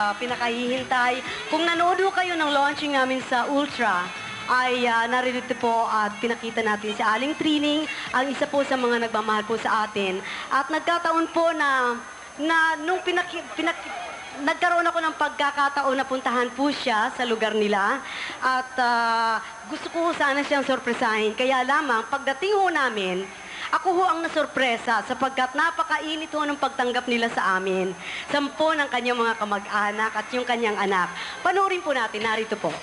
Pinakahihintay. Kung nanood kayo ng launching namin sa Ultra, ay naririto po at pinakita natin si Aling Trining, ang isa po sa mga nagmamahal po sa atin. At nagkataon po na nung nagkaroon ako ng pagkakataon na puntahan po siya sa lugar nila at gusto ko sana siyang sorpresahin. Kaya lamang, pagdating ho namin, ako ho ang nasorpresa sapagkat napakainit ho ng pagtanggap nila sa amin. 10 ng kanyang mga kamag-anak at yung kanyang anak. Panoorin po natin, narito po.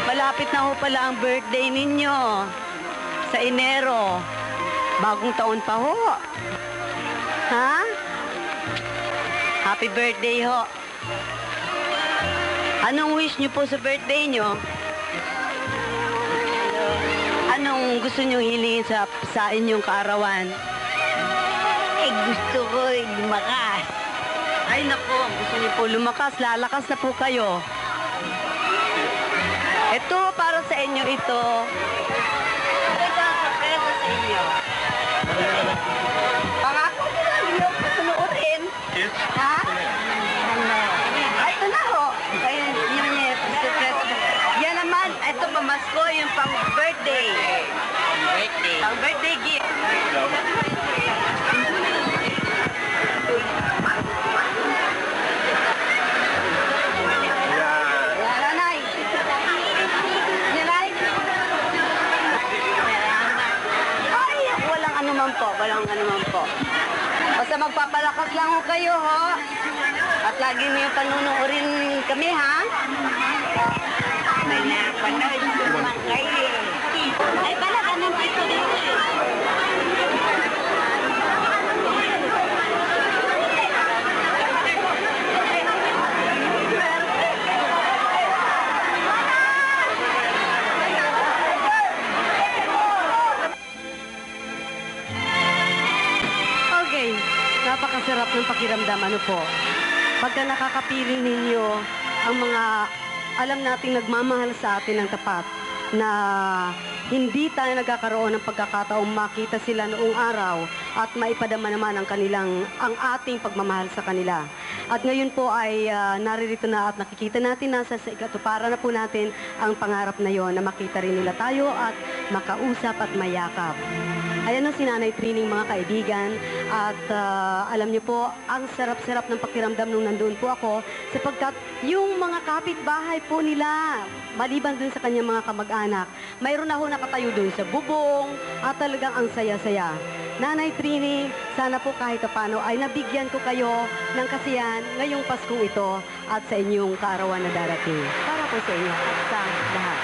Malapit na ho pala ang birthday ninyo sa Enero. Bagong taon pa ho. Ha? Happy birthday ho. Anong wish niyo po sa birthday niyo? Anong gusto niyo hilingin sa inyong kaarawan? Gusto ko lumakas. Ay nako, gusto niyo po lumakas. Lalakas na po kayo. Ito, para sa inyo ito. Ito ang sorpresa sa inyo. Pangako ko lang yung sunuotin. Ha? Ay, ito na ho. Kaya yun yung sorpresa. Yan naman, ito pamasko yung pang birthday. Pang birthday gift. Walang anuman po. Basta magpapalakas lang ho kayo, ho. At lagi niyo panunuorin kami, ha? May napanood naman kayo. Ay, pala, ganun dito dito. Napakasarap ng pakiramdam, ano po. Pagka nakakapiling ninyo ang mga alam nating nagmamahal sa atin ng tapat na hindi tayo nagkakaroon ng pagkakataong makita sila noong araw at maipadama naman ang ating pagmamahal sa kanila. At ngayon po ay naririto na at nakikita natin nasa sa ikatuparan na po natin ang pangarap na yon na makita rin nila tayo at makausap at mayakap. Ayan ang si Nanay Trining, mga kaibigan. At alam niyo po, ang sarap-sarap ng pakiramdam nung nandoon po ako sapagkat yung mga kapitbahay po nila, maliban dun sa kanyang mga kamag-anak, mayroon na ho nakatayo dun sa bubong at talagang ang saya-saya. Nanay Trining, sana po kahit paano ay nabigyan ko kayo ng kasiyahan ngayong Paskong ito at sa inyong kaarawan na darating. Para po sa inyo at sa lahat.